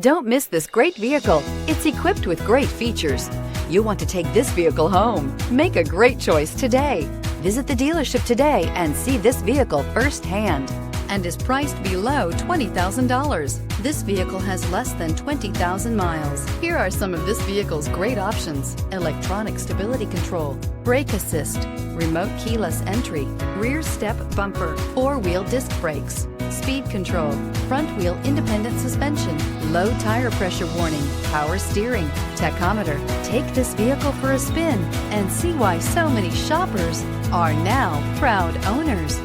Don't miss this great vehicle. It's equipped with great features. You'll want to take this vehicle home. Make a great choice today. Visit the dealership today and see this vehicle firsthand, and is priced below $20,000. This vehicle has less than 20,000 miles. Here are some of this vehicle's great options: electronic stability control, brake assist, remote keyless entry, rear step bumper, four-wheel disc brakes, speed control, front wheel independent suspension, low tire pressure warning, power steering, tachometer. Take this vehicle for a spin and see why so many shoppers are now proud owners.